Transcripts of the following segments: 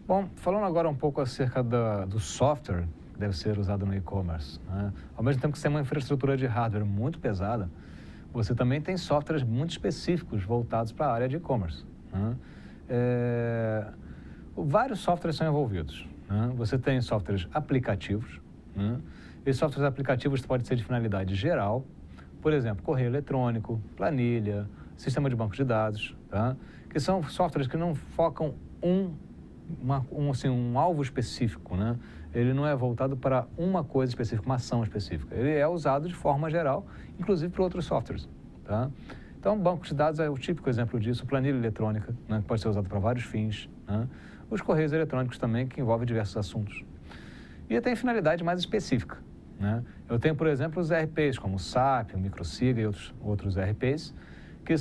Bom, falando agora um pouco acerca do software que deve ser usado no e-commerce, né? Ao mesmo tempo que você tem uma infraestrutura de hardware muito pesada, você também tem softwares muito específicos voltados para a área de e-commerce, né? Vários softwares são envolvidos, né? Você tem softwares aplicativos, né? Esses softwares aplicativos podem ser de finalidade geral, por exemplo, correio eletrônico, planilha, sistema de banco de dados, tá? Que são softwares que não focam um alvo específico, né? Ele não é voltado para uma coisa específica, uma ação específica. Ele é usado de forma geral, inclusive para outros softwares, tá? Então, banco de dados é o típico exemplo disso, planilha eletrônica, né, que pode ser usado para vários fins, né? Os correios eletrônicos também, que envolvem diversos assuntos. E tem finalidade mais específica, né? Eu tenho, por exemplo, os ERPs, como o SAP, o Microsiga e outros ERPs, que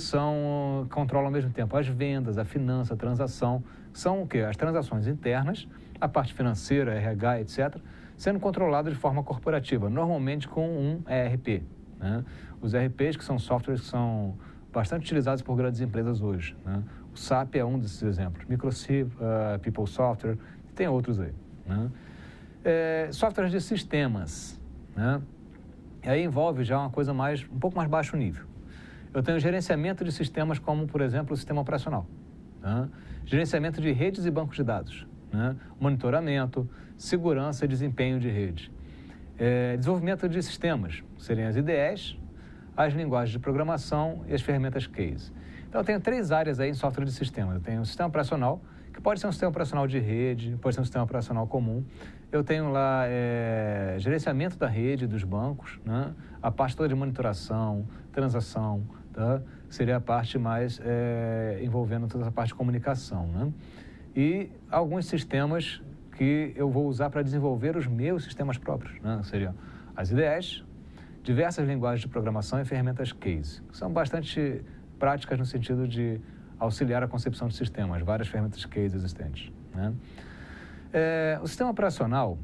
controlam ao mesmo tempo as vendas, a finança, a transação. São o quê? As transações internas, a parte financeira, RH, etc., sendo controladas de forma corporativa, normalmente com um ERP, né? Os ERPs, que são softwares que são bastante utilizados por grandes empresas hoje, né? O SAP é um desses exemplos, Microsoft, People Software, tem outros aí, né? Softwares de sistemas, né? E aí envolve já uma coisa um pouco mais baixo nível. Eu tenho gerenciamento de sistemas como, por exemplo, o sistema operacional, né? Gerenciamento de redes e bancos de dados, né? Monitoramento, segurança e desempenho de rede. Desenvolvimento de sistemas, seriam as IDEs, as linguagens de programação e as ferramentas case. Então, eu tenho 3 áreas aí em software de sistemas. Eu tenho o sistema operacional, que pode ser um sistema operacional de rede, pode ser um sistema operacional comum. Eu tenho lá gerenciamento da rede, dos bancos, né? A parte toda de monitoração, transação, tá? Seria a parte mais envolvendo toda essa parte de comunicação, né? E alguns sistemas que eu vou usar para desenvolver os meus sistemas próprios, né? Seriam as IDEs, diversas linguagens de programação e ferramentas case, que são bastante práticas no sentido de auxiliar a concepção de sistemas, várias ferramentas case existentes, né? O sistema operacional,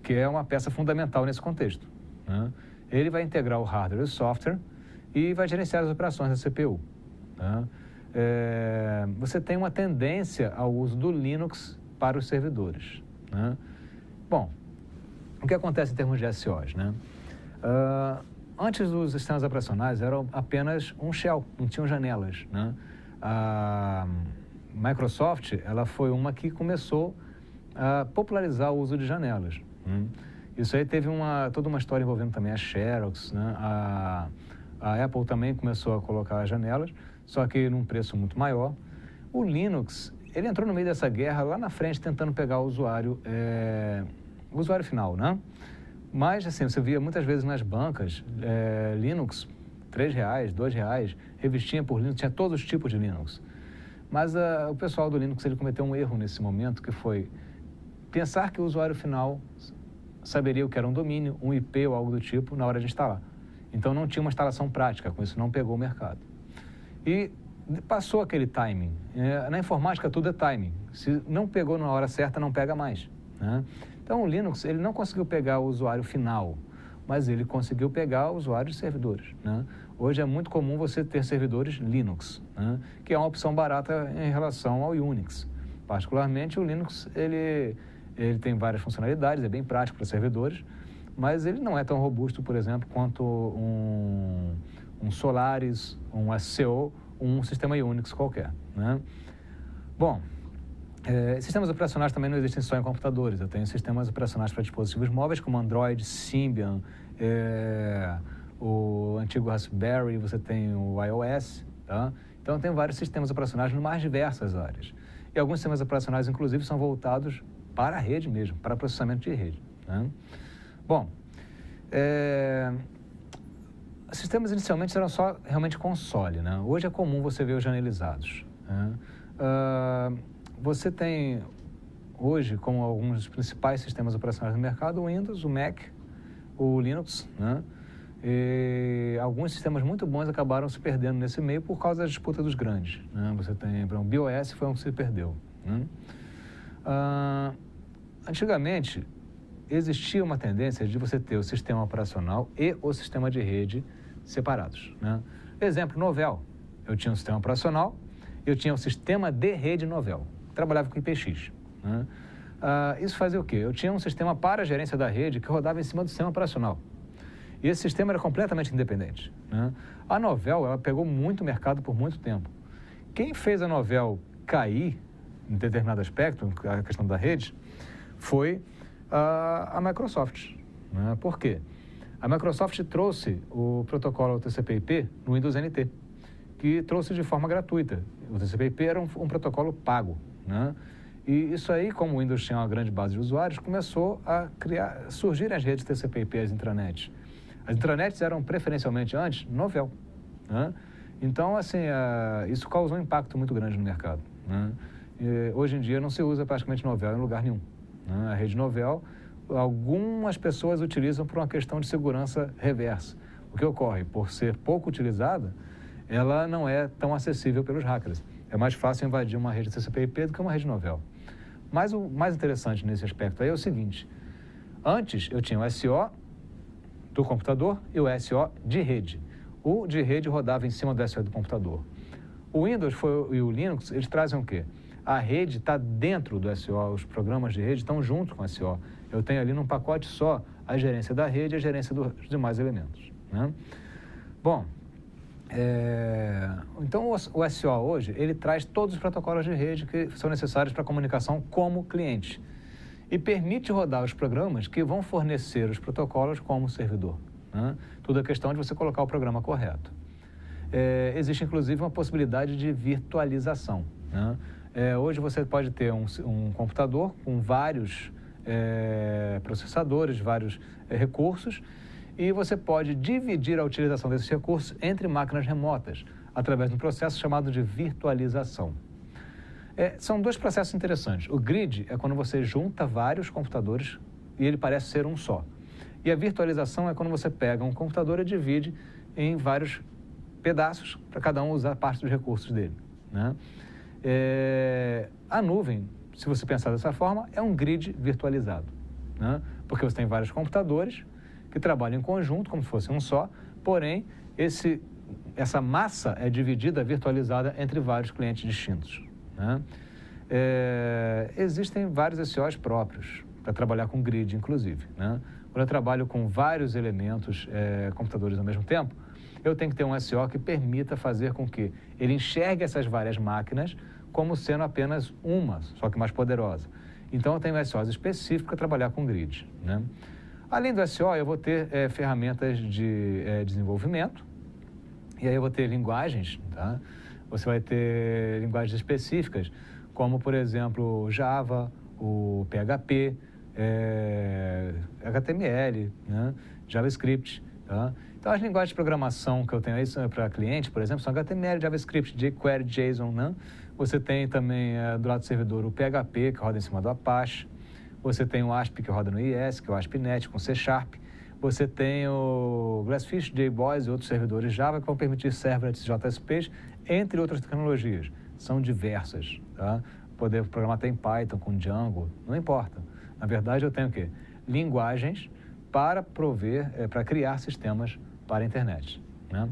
que é uma peça fundamental nesse contexto, né? Ele vai integrar o hardware e o software e vai gerenciar as operações da CPU, né? Você tem uma tendência ao uso do Linux para os servidores, né? Bom, o que acontece em termos de SOs, né? Antes os sistemas operacionais eram apenas um shell, não tinham janelas, né? A Microsoft, ela foi uma que começou a popularizar o uso de janelas, né? Isso aí teve toda uma história envolvendo também a Xerox, né? A Apple também começou a colocar as janelas, só que num preço muito maior. O Linux, ele entrou no meio dessa guerra lá na frente, tentando pegar o usuário final, né? Mas, assim, você via muitas vezes nas bancas, Linux, R$3, R$2, revistinha por Linux, tinha todos os tipos de Linux. Mas o pessoal do Linux, ele cometeu um erro nesse momento, que foi pensar que o usuário final saberia o que era um domínio, um IP ou algo do tipo, na hora de instalar. Então, não tinha uma instalação prática, com isso não pegou o mercado. E passou aquele timing. Na informática, tudo é timing. Se não pegou na hora certa, não pega mais, né? Então, o Linux, ele não conseguiu pegar o usuário final, mas ele conseguiu pegar o usuário de servidores, né? Hoje é muito comum você ter servidores Linux, né? Que é uma opção barata em relação ao Unix. Particularmente, o Linux, ele tem várias funcionalidades, é bem prático para servidores, mas ele não é tão robusto, por exemplo, quanto um Solaris, um SCO, um sistema Unix qualquer, né? Bom, sistemas operacionais também não existem só em computadores. Eu tenho sistemas operacionais para dispositivos móveis, como Android, Symbian, o antigo Raspberry, você tem o iOS, tá? Então, tem vários sistemas operacionais nas mais diversas áreas. E alguns sistemas operacionais, inclusive, são voltados para a rede mesmo, para processamento de rede, né? Bom, sistemas inicialmente eram só realmente console, né? Hoje é comum você ver os janelizados, né? Você tem hoje, como alguns dos principais sistemas operacionais do mercado, o Windows, o Mac, o Linux, né? E alguns sistemas muito bons acabaram se perdendo nesse meio por causa da disputa dos grandes, né? Você tem, por exemplo, o BIOS foi um que se perdeu, né? Antigamente, existia uma tendência de você ter o sistema operacional e o sistema de rede separados, né? Exemplo, Novell. Eu tinha um sistema operacional, eu tinha um sistema de rede Novell. Trabalhava com IPX, né? Isso fazia o quê? Eu tinha um sistema para a gerência da rede que rodava em cima do sistema operacional. E esse sistema era completamente independente, né? A Novell, ela pegou muito mercado por muito tempo. Quem fez a Novell cair em determinado aspecto, a questão da rede, foi a Microsoft, né? Por quê? A Microsoft trouxe o protocolo TCP/IP no Windows NT, que trouxe de forma gratuita. O TCP/IP era um protocolo pago, né? E isso aí, como o Windows tinha uma grande base de usuários, começou a surgir as redes TCP/IP, as intranets. As intranets eram preferencialmente antes Novell, né? Então, assim, isso causou um impacto muito grande no mercado, né? E, hoje em dia não se usa praticamente Novell em lugar nenhum, né? A rede Novell, algumas pessoas utilizam por uma questão de segurança reversa. O que ocorre? Por ser pouco utilizada, ela não é tão acessível pelos hackers. É mais fácil invadir uma rede TCP/IP do que uma rede Novell. Mas o mais interessante nesse aspecto aí é o seguinte: antes eu tinha o SO do computador e o SO de rede. O de rede rodava em cima do SO do computador. O Windows e o Linux, eles trazem o quê? A rede está dentro do SO, os programas de rede estão junto com o SO. Eu tenho ali num pacote só a gerência da rede e a gerência dos demais elementos, né? Bom, então o SO hoje, ele traz todos os protocolos de rede que são necessários para a comunicação como cliente e permite rodar os programas que vão fornecer os protocolos como servidor, né? Tudo é questão de você colocar o programa correto. Existe inclusive uma possibilidade de virtualização, né? Hoje você pode ter um computador com vários processadores, vários recursos, e você pode dividir a utilização desses recursos entre máquinas remotas, através de um processo chamado de virtualização. São dois processos interessantes. O grid é quando você junta vários computadores e ele parece ser um só. E a virtualização é quando você pega um computador e divide em vários pedaços para cada um usar parte dos recursos dele, né? A nuvem, se você pensar dessa forma, é um grid virtualizado, né? Porque você tem vários computadores que trabalham em conjunto, como se fosse um só, porém, essa massa é dividida, virtualizada entre vários clientes distintos, né? Existem vários SOs próprios para trabalhar com grid, inclusive, né? Quando eu trabalho com vários elementos, computadores ao mesmo tempo, eu tenho que ter um SO que permita fazer com que ele enxergue essas várias máquinas como sendo apenas uma, só que mais poderosa. Então, eu tenho SOs específicos para trabalhar com grid, né? Além do SO, eu vou ter ferramentas de desenvolvimento, e aí eu vou ter linguagens, tá? Você vai ter linguagens específicas, como, por exemplo, Java, o PHP, HTML, né? JavaScript, tá? Então, as linguagens de programação que eu tenho aí para cliente, por exemplo, são HTML, JavaScript, jQuery, JSON, né? Você tem também, do lado do servidor, o PHP, que roda em cima do Apache. Você tem o ASP, que roda no IS, que é o ASP.NET, com C#. Você tem o Glassfish, JBoss e outros servidores Java que vão permitir servlets JSPs, entre outras tecnologias. São diversas, tá? Poder programar até em Python, com Django, não importa. Na verdade, eu tenho o quê? Linguagens para para criar sistemas para a internet, né?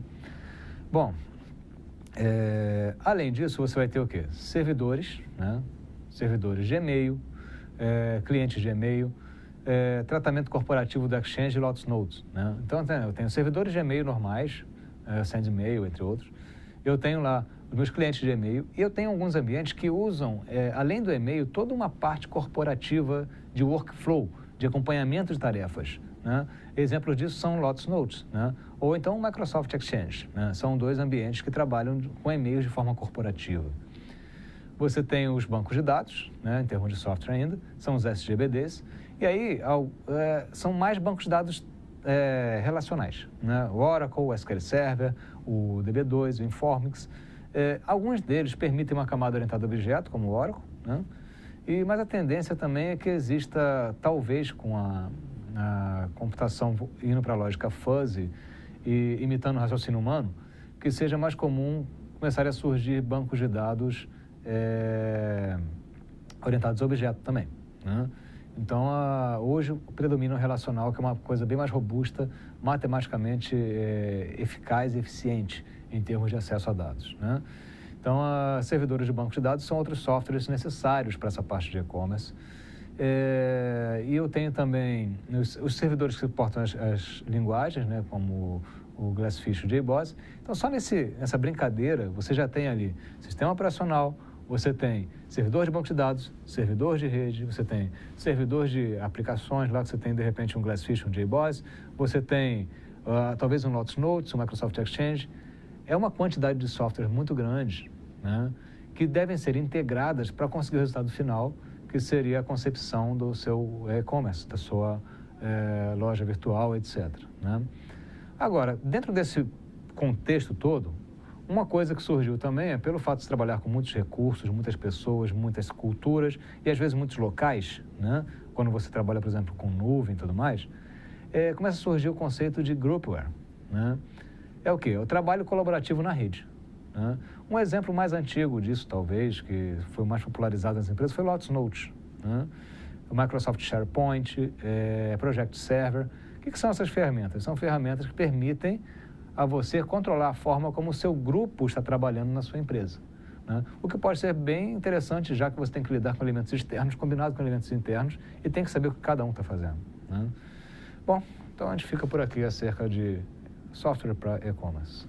Bom, além disso, você vai ter o quê? Servidores, né? Servidores de e-mail, clientes de e-mail, tratamento corporativo do Exchange e Lotus Notes, né? Então, eu tenho servidores de e-mail normais, SendMail, entre outros. Eu tenho lá os meus clientes de e-mail e eu tenho alguns ambientes que usam, além do e-mail, toda uma parte corporativa de workflow, de acompanhamento de tarefas, né? Exemplos disso são Lotus Notes, né? Ou então o Microsoft Exchange, né? São dois ambientes que trabalham com e-mails de forma corporativa. Você tem os bancos de dados, né, em termos de software ainda, são os SGBDs, e aí são mais bancos de dados relacionais, né? O Oracle, o SQL Server, o DB2, o Informix. Alguns deles permitem uma camada orientada a objeto, como o Oracle, né? Mas a tendência também é que exista, talvez com a computação indo para a lógica fuzzy e imitando o raciocínio humano, que seja mais comum começar a surgir bancos de dados orientados a objeto também, né? Então, hoje, o predomínio relacional, que é uma coisa bem mais robusta, matematicamente eficaz e eficiente em termos de acesso a dados, né? Então, servidores de banco de dados são outros softwares necessários para essa parte de e-commerce. E eu tenho também os servidores que suportam as linguagens, né, como o Glassfish e o JBoss. Então, só nessa brincadeira, você já tem ali sistema operacional, você tem servidor de banco de dados, servidor de rede, você tem servidor de aplicações, lá que você tem, de repente, um Glassfish, um JBoss, você tem talvez um Lotus Notes, um Microsoft Exchange. É uma quantidade de softwares muito grande, né, que devem ser integradas para conseguir o resultado final, que seria a concepção do seu e-commerce, da sua loja virtual, etc., né? Agora, dentro desse contexto todo, uma coisa que surgiu também é pelo fato de trabalhar com muitos recursos, muitas pessoas, muitas culturas e às vezes muitos locais, né? Quando você trabalha, por exemplo, com nuvem e tudo mais, começa a surgir o conceito de groupware, né? É o quê? É o trabalho colaborativo na rede, né? Um exemplo mais antigo disso, talvez, que foi mais popularizado nas empresas, foi o Lotus Notes, né? O Microsoft SharePoint, Project Server. O que são essas ferramentas? São ferramentas que permitem a você controlar a forma como o seu grupo está trabalhando na sua empresa, né? O que pode ser bem interessante, já que você tem que lidar com elementos externos, combinado com elementos internos, e tem que saber o que cada um está fazendo, né? Bom, então a gente fica por aqui acerca de software para e-commerce.